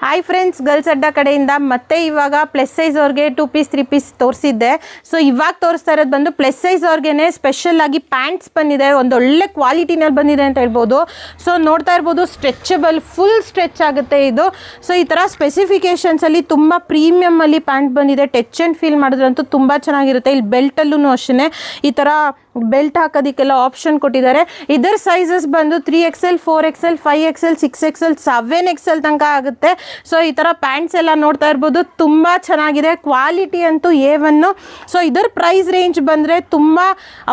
Hi friends, girls ಅಡ್ಡ ಕಡೆಯಿಂದ ಮತ್ತೆ ಇವಾಗ ಪ್ಲಸ್ ಸೈಜ್ ಅವ್ರಿಗೆ 2 ಪೀಸ್ 3 ಪೀಸ್ ತೋರಿಸಿದ್ದೆ. ಸೊ ಇವಾಗ ತೋರಿಸ್ತಾ ಇರೋದು ಬಂದು ಪ್ಲಸ್ ಸೈಜ್ ಅವ್ರಿಗೇನೆ ಸ್ಪೆಷಲ್ ಆಗಿ ಪ್ಯಾಂಟ್ಸ್ ಬಂದಿದೆ, ಒಂದು ಒಳ್ಳೆ ಕ್ವಾಲಿಟಿನಲ್ಲಿ ಬಂದಿದೆ ಅಂತ ಹೇಳ್ಬೋದು. ಸೊ ನೋಡ್ತಾ ಇರ್ಬೋದು, ಸ್ಟ್ರೆಚಬಲ್, ಫುಲ್ ಸ್ಟ್ರೆಚ್ ಆಗುತ್ತೆ ಇದು. ಸೊ ಈ ಥರ ಸ್ಪೆಸಿಫಿಕೇಶನ್ಸಲ್ಲಿ ತುಂಬ ಪ್ರೀಮಿಯಮಲ್ಲಿ ಪ್ಯಾಂಟ್ ಬಂದಿದೆ. ಟಚ್ ಆ್ಯಂಡ್ ಫೀಲ್ ಮಾಡಿದ್ರಂತೂ ತುಂಬ ಚೆನ್ನಾಗಿರುತ್ತೆ. ಇಲ್ಲಿ ಬೆಲ್ಟಲ್ಲೂ ಅಷ್ಟೇ ಈ ಥರ ಬೆಲ್ಟ್ ಹಾಕೋದಕ್ಕೆಲ್ಲ ಆಪ್ಷನ್ ಕೊಟ್ಟಿದ್ದಾರೆ. ಇದರ ಸೈಜಸ್ ಬಂದು 3XL 4XL 5XL 6XL 7XL ತನಕ ಆಗುತ್ತೆ. ಸೊ ಈ ಥರ ಪ್ಯಾಂಟ್ಸ್ ಎಲ್ಲ ನೋಡ್ತಾ ಇರ್ಬೋದು, ತುಂಬ ಚೆನ್ನಾಗಿದೆ. ಕ್ವಾಲಿಟಿ ಅಂತೂ A1. ಸೊ ಇದರ ಪ್ರೈಸ್ ರೇಂಜ್ ಬಂದರೆ ತುಂಬ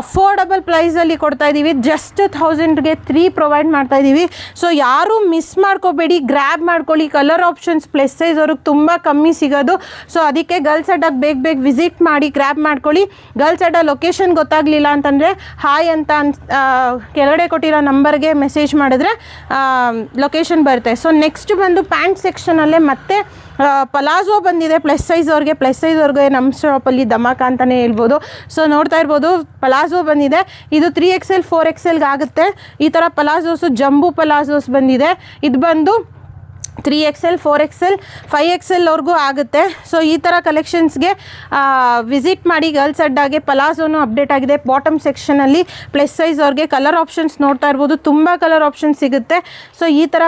ಅಫೋರ್ಡಬಲ್ ಪ್ರೈಸಲ್ಲಿ ಕೊಡ್ತಾ ಇದ್ದೀವಿ. ಜಸ್ಟ್ 1000ಗೆ 3 ಪ್ರೊವೈಡ್ ಮಾಡ್ತಾ ಇದ್ದೀವಿ. ಸೊ ಯಾರೂ ಮಿಸ್ ಮಾಡ್ಕೋಬೇಡಿ, ಗ್ರ್ಯಾಬ್ ಮಾಡ್ಕೊಳ್ಳಿ. ಕಲರ್ ಆಪ್ಷನ್ಸ್ ಪ್ಲಸ್ ಸೈಜ್ ಅವ್ರಿಗೆ ತುಂಬ ಕಮ್ಮಿ ಸಿಗೋದು. ಸೊ ಅದಕ್ಕೆ ಗರ್ಲ್ಸ್ ಅಡ್ಡಾಗಿ ಬೇಗ ವಿಸಿಟ್ ಮಾಡಿ ಗ್ರ್ಯಾಬ್ ಮಾಡ್ಕೊಳ್ಳಿ. ಗರ್ಲ್ಸ್ ಅಡ್ಡ ಲೊಕೇಶನ್ ಗೊತ್ತಾಗಲಿಲ್ಲ ಅಂತಂದರೆ ಹಾಯ್ ಅಂತ ಕೆಳಗಡೆ ಕೊಟ್ಟಿರೋ ನಂಬರ್ಗೆ ಮೆಸೇಜ್ ಮಾಡಿದ್ರೆ ಲೊಕೇಶನ್ ಬರುತ್ತೆ. ಸೊ ನೆಕ್ಸ್ಟ್ ಬಂದು ಪ್ಯಾಂಟ್ ಸೆಕ್ಷನಲ್ಲೇ ಮತ್ತೆ ಪಲಾಜೋ ಬಂದಿದೆ ಪ್ಲಸ್ ಸೈಜ್ ಅವ್ರಿಗೆ ನಮ್ಮ ಶಾಪಲ್ಲಿ ಧಮಾಕ ಅಂತಲೇ ಹೇಳ್ಬೋದು. ಸೊ ನೋಡ್ತಾ ಇರ್ಬೋದು, ಪಲಾಜೋ ಬಂದಿದೆ. ಇದು 3XL 4XLಗೆ ಆಗುತ್ತೆ. ಈ ಥರ ಪಲಾಜೋಸು ಜಂಬೂ ಪಲಾಜೋಸ್ ಬಂದಿದೆ. ಇದು ಬಂದು 3XL 4XL 5XL ಅವ್ರಿಗೂ ಆಗುತ್ತೆ. ಸೊ ಈ ಥರ ಕಲೆಕ್ಷನ್ಸ್ಗೆ ವಿಸಿಟ್ ಮಾಡಿ. ಗರ್ಲ್ಸ್ ಅಡ್ಡಾಗೆ ಪಲಾಜೋನು ಅಪ್ಡೇಟ್ ಆಗಿದೆ. ಬಾಟಮ್ ಸೆಕ್ಷನಲ್ಲಿ ಪ್ಲಸ್ ಸೈಜ್ ಅವ್ರಿಗೆ ಕಲರ್ ಆಪ್ಷನ್ಸ್ ನೋಡ್ತಾ ಇರ್ಬೋದು, ತುಂಬ ಕಲರ್ ಆಪ್ಷನ್ಸ್ ಸಿಗುತ್ತೆ. ಸೊ ಈ ಥರ